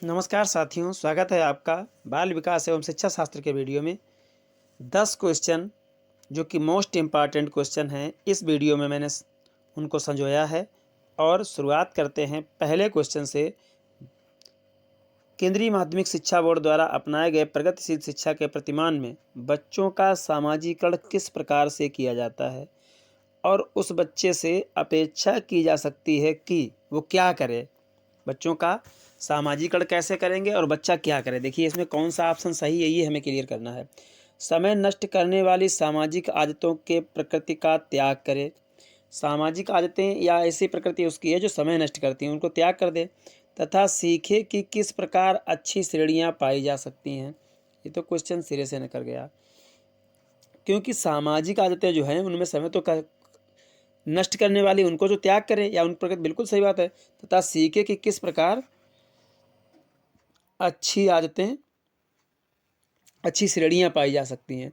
नमस्कार साथियों, स्वागत है आपका बाल विकास एवं शिक्षा शास्त्र के वीडियो में। 10 क्वेश्चन जो कि मोस्ट इम्पॉर्टेंट क्वेश्चन हैं, इस वीडियो में मैंने उनको संजोया है। और शुरुआत करते हैं पहले क्वेश्चन से। केंद्रीय माध्यमिक शिक्षा बोर्ड द्वारा अपनाए गए प्रगतिशील शिक्षा के प्रतिमान में बच्चों का सामाजिकरण किस प्रकार से किया जाता है और उस बच्चे से अपेक्षा की जा सकती है कि वो क्या करे। बच्चों का सामाजिकरण कैसे करेंगे और बच्चा क्या करे। देखिए इसमें कौन सा ऑप्शन सही है, ये हमें क्लियर करना है। समय नष्ट करने वाली सामाजिक आदतों के प्रकृति का त्याग करे। सामाजिक आदतें या ऐसी प्रकृति उसकी है जो समय नष्ट करती हैं, उनको त्याग कर दे। तथा सीखे कि किस प्रकार अच्छी श्रेणियां पाई जा सकती हैं। ये तो क्वेश्चन सिरे से निकल गया, क्योंकि सामाजिक आदतें जो हैं उनमें समय तो नष्ट करने वाली उनको जो त्याग करे या उन प्रकृति, बिल्कुल सही बात है। तथा सीखे कि किस प्रकार अच्छी आदतें, अच्छी श्रेणियाँ पाई जा सकती हैं।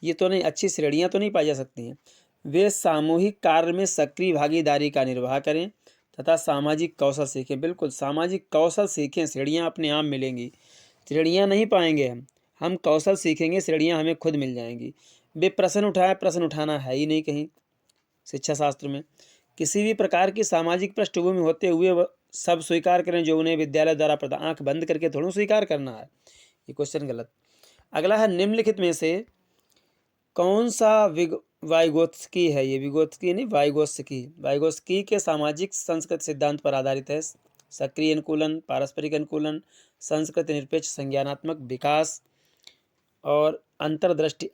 ये तो नहीं, अच्छी श्रेणियाँ तो नहीं पाई जा सकती हैं। वे सामूहिक कार्य में सक्रिय भागीदारी का निर्वाह करें तथा सामाजिक कौशल सीखें। बिल्कुल सामाजिक कौशल सीखें, श्रेणियाँ अपने आप मिलेंगी। श्रेणियाँ नहीं पाएंगे हम कौशल सीखेंगे, श्रेणियाँ हमें खुद मिल जाएंगी। वे प्रश्न उठाए, प्रश्न उठाना है ही नहीं कहीं शिक्षा शास्त्र में। किसी भी प्रकार की सामाजिक पृष्ठभूमि होते हुए वह सब स्वीकार करें जो उन्हें विद्यालय द्वारा प्रदान। आँख बंद करके थोड़ा स्वीकार करना है, ये क्वेश्चन गलत। अगला है, निम्नलिखित में से कौन सा वाइगोत्स्की है। ये विगोत्स्की नहीं, वाइगोत्स्की। वाइगोत्स्की के सामाजिक संस्कृत सिद्धांत पर आधारित है। सक्रिय अनुकूलन, पारस्परिक अनुकूलन, संस्कृत निरपेक्ष संज्ञानात्मक विकास और अंतर्दृष्टि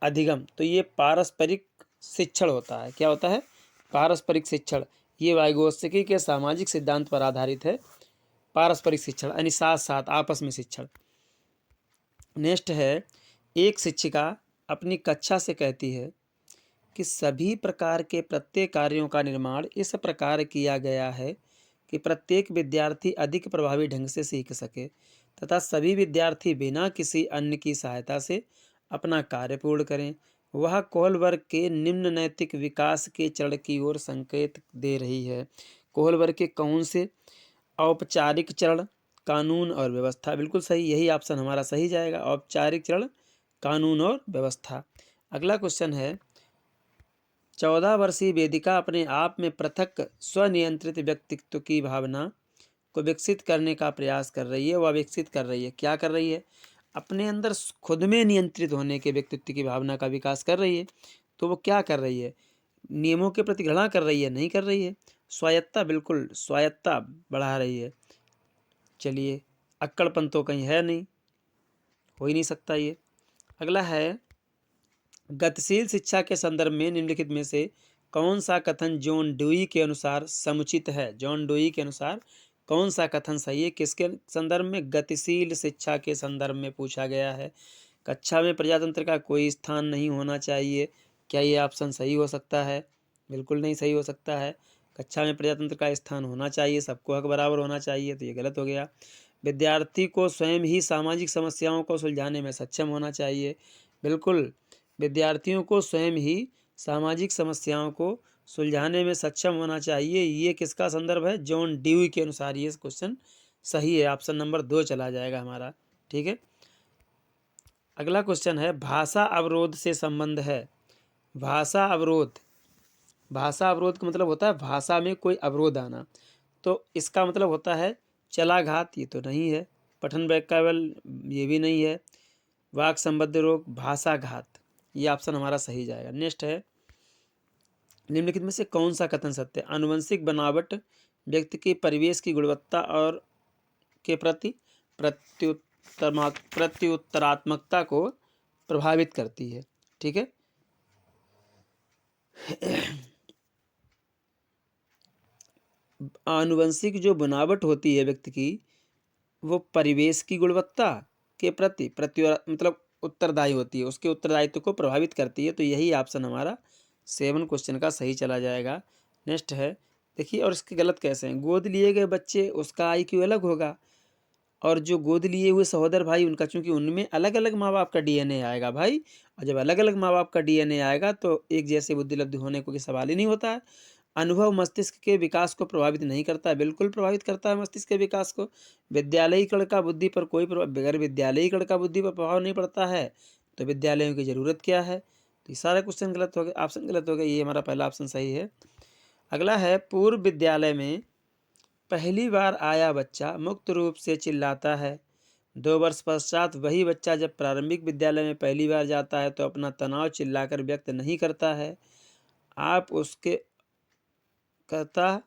अधिगम। तो ये पारस्परिक शिक्षण होता है। क्या होता है? पारस्परिक शिक्षण। ये वाइगोत्स्की के सामाजिक सिद्धांत पर आधारित है। पारस्परिक शिक्षण यानी साथ साथ आपस में शिक्षण। नेक्स्ट है, एक शिक्षिका अपनी कक्षा से कहती है कि सभी प्रकार के प्रत्येक कार्यों का निर्माण इस प्रकार किया गया है कि प्रत्येक विद्यार्थी अधिक प्रभावी ढंग से सीख सके तथा सभी विद्यार्थी बिना किसी अन्य की सहायता से अपना कार्य पूर्ण करें। वह कोहल वर्ग के निम्न नैतिक विकास के चरण की ओर संकेत दे रही है। कोहल वर्ग के कौन से? औपचारिक चरण, कानून और व्यवस्था। बिल्कुल सही, यही ऑप्शन हमारा सही जाएगा। औपचारिक चरण, कानून और व्यवस्था। अगला क्वेश्चन है, 14 वर्षीय वेदिका अपने आप में पृथक स्वनियंत्रित व्यक्तित्व की भावना को विकसित करने का प्रयास कर रही है। वह विकसित कर रही है, क्या कर रही है? अपने अंदर खुद में नियंत्रित होने के व्यक्तित्व की भावना का विकास कर रही है। तो वो क्या कर रही है? नियमों के प्रति घृणा कर रही है? नहीं कर रही है। स्वायत्ता, बिल्कुल स्वायत्ता बढ़ा रही है। चलिए, अक्कड़पन तो कहीं है नहीं, हो ही नहीं सकता ये। अगला है, गतिशील शिक्षा के संदर्भ में निम्नलिखित में से कौन सा कथन जॉन डुई के अनुसार समुचित है। जॉन डुई के अनुसार कौन सा कथन सही है? किसके संदर्भ में? गतिशील शिक्षा के संदर्भ में पूछा गया है। कक्षा में प्रजातंत्र का कोई स्थान नहीं होना चाहिए। क्या ये ऑप्शन सही हो सकता है? बिल्कुल नहीं सही हो सकता है। कक्षा में प्रजातंत्र का स्थान होना चाहिए, सबको हक बराबर होना चाहिए, तो ये गलत हो गया। विद्यार्थी को स्वयं ही सामाजिक समस्याओं को सुलझाने में सक्षम होना चाहिए। बिल्कुल, विद्यार्थियों को स्वयं ही सामाजिक समस्याओं को सुलझाने में सक्षम होना चाहिए। ये किसका संदर्भ है? जॉन ड्यूई के अनुसार ये क्वेश्चन सही है। ऑप्शन नंबर 2 चला जाएगा हमारा। ठीक है। अगला क्वेश्चन है, भाषा अवरोध से संबंध है। भाषा अवरोध, भाषा अवरोध का मतलब होता है भाषा में कोई अवरोध आना। तो इसका मतलब होता है चलाघात, ये तो नहीं है। पठन वैकल्य, ये भी नहीं है। वाक संबद्ध रोग, भाषाघात, ये ऑप्शन हमारा सही जाएगा। नेक्स्ट है, निम्नलिखित में से कौन सा कथन सत्य है? आनुवंशिक बनावट व्यक्ति की परिवेश की गुणवत्ता और के प्रति प्रत्युत्तरात्मकता को प्रभावित करती है। ठीक है। आनुवंशिक जो बनावट होती है व्यक्ति की, वो परिवेश की गुणवत्ता के प्रति मतलब उत्तरदायी होती है, उसके उत्तरदायित्व को प्रभावित करती है। तो यही ऑप्शन हमारा 7 क्वेश्चन का सही चला जाएगा। नेक्स्ट है, देखिए, और इसके गलत कैसे हैं? गोद लिए गए बच्चे, उसका IQ अलग होगा, और जो गोद लिए हुए सहोदर भाई, उनका, चूंकि उनमें अलग अलग माँ बाप का DNA आएगा भाई, और जब अलग अलग माँ बाप का DNA आएगा तो एक जैसे बुद्धि लब्धि होने को सवाल ही नहीं होता है। अनुभव मस्तिष्क के विकास को प्रभावित नहीं करता है, बिल्कुल प्रभावित करता है मस्तिष्क के विकास को। विद्यालयीकरण का बुद्धि पर कोई बगैर विद्यालयीकरण का बुद्धि पर प्रभाव नहीं पड़ता है, तो विद्यालयों की ज़रूरत क्या है? तो ये सारा क्वेश्चन गलत हो गया, ऑप्शन गलत हो गया, ये हमारा पहला ऑप्शन सही है। अगला है, पूर्व विद्यालय में पहली बार आया बच्चा मुक्त रूप से चिल्लाता है, 2 वर्ष पश्चात वही बच्चा जब प्रारंभिक विद्यालय में पहली बार जाता है तो अपना तनाव चिल्लाकर व्यक्त नहीं करता है। आप उसके करता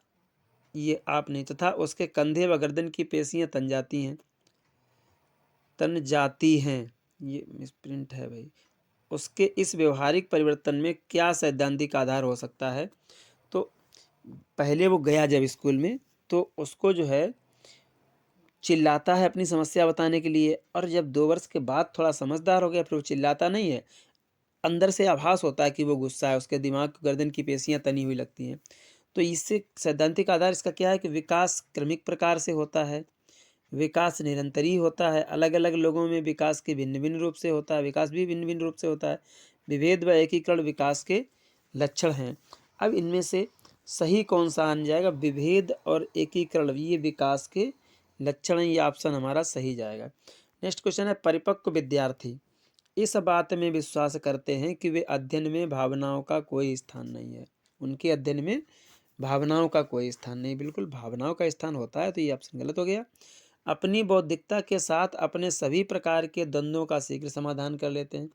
ये आप नहीं, तथा उसके कंधे व गर्दन की पेशियां तन जाती हैं। ये मिसप्रिंट है भाई। उसके इस व्यवहारिक परिवर्तन में क्या सैद्धांतिक आधार हो सकता है? तो पहले वो गया जब स्कूल में, तो उसको जो है चिल्लाता है अपनी समस्या बताने के लिए, और जब 2 वर्ष के बाद थोड़ा समझदार हो गया फिर वो चिल्लाता नहीं है, अंदर से आभास होता है कि वो गुस्सा है, उसके दिमाग गर्दन की पेशियां तनी हुई लगती हैं। तो इससे सैद्धांतिक आधार इसका क्या है कि विकास क्रमिक प्रकार से होता है, विकास निरंतरी होता है, अलग अलग लोगों में विकास के भिन्न भिन्न रूप से होता है, विकास भी भिन्न भिन्न रूप से होता है। विभेद व एकीकरण विकास के लक्षण हैं। अब इनमें से सही कौन सा आने जाएगा? विभेद और एकीकरण ये विकास के लक्षण हैं, ये ऑप्शन हमारा सही जाएगा। नेक्स्ट क्वेश्चन है, परिपक्व विद्यार्थी इस बात में विश्वास करते हैं कि वे अध्ययन में भावनाओं का कोई स्थान नहीं है। उनके अध्ययन में भावनाओं का कोई स्थान नहीं, बिल्कुल भावनाओं का स्थान होता है, तो ये ऑप्शन गलत हो गया। अपनी बौद्धिकता के साथ अपने सभी प्रकार के द्वंद्वों का शीघ्र समाधान कर लेते हैं।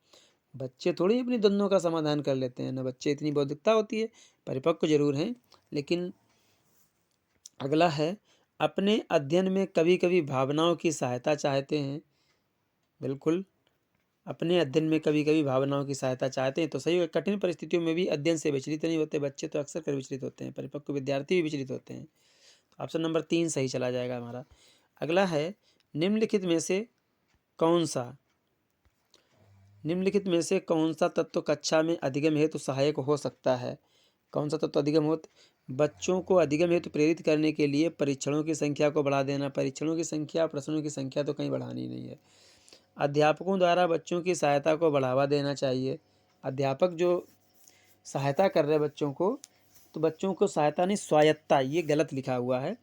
बच्चे थोड़ी अपनी द्वंद्वों का समाधान कर लेते हैं ना, बच्चे इतनी बौद्धिकता होती है, परिपक्व जरूर हैं लेकिन। अगला है, अपने अध्ययन में कभी कभी भावनाओं की सहायता चाहते हैं। बिल्कुल, अपने अध्ययन में कभी कभी भावनाओं की सहायता चाहते हैं तो सही है। कठिन परिस्थितियों में भी अध्ययन से विचलित नहीं होते, बच्चे तो अक्सर कर विचलित होते हैं, परिपक्व विद्यार्थी भी विचलित होते हैं। ऑप्शन नंबर 3 सही चला जाएगा हमारा। अगला है, निम्नलिखित में से कौन सा निम्नलिखित में से कौन सा तत्व कक्षा में अधिगम हेतु सहायक हो सकता है? कौन सा तत्व अधिगम हो? बच्चों को अधिगम हेतु प्रेरित करने के लिए परीक्षणों की संख्या को बढ़ा देना। परीक्षणों की संख्या, प्रश्नों की संख्या तो कहीं बढ़ानी नहीं है। अध्यापकों द्वारा बच्चों की सहायता को बढ़ावा देना चाहिए। अध्यापक जो सहायता कर रहे हैं बच्चों को, तो बच्चों को सहायता नहीं, स्वायत्ता, ये गलत लिखा हुआ है,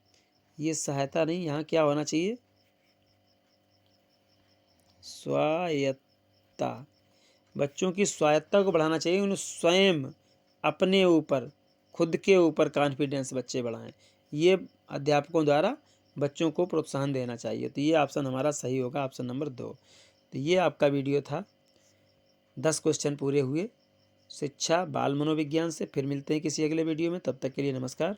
ये सहायता नहीं, यहाँ क्या होना चाहिए? स्वायत्ता। बच्चों की स्वायत्ता को बढ़ाना चाहिए, उन्हें स्वयं अपने ऊपर, खुद के ऊपर कॉन्फिडेंस बच्चे बढ़ाएं, ये अध्यापकों द्वारा बच्चों को प्रोत्साहन देना चाहिए। तो ये ऑप्शन हमारा सही होगा, ऑप्शन नंबर 2। तो ये आपका वीडियो था, 10 क्वेश्चन पूरे हुए शिक्षा बाल मनोविज्ञान से। फिर मिलते हैं किसी अगले वीडियो में, तब तक के लिए नमस्कार।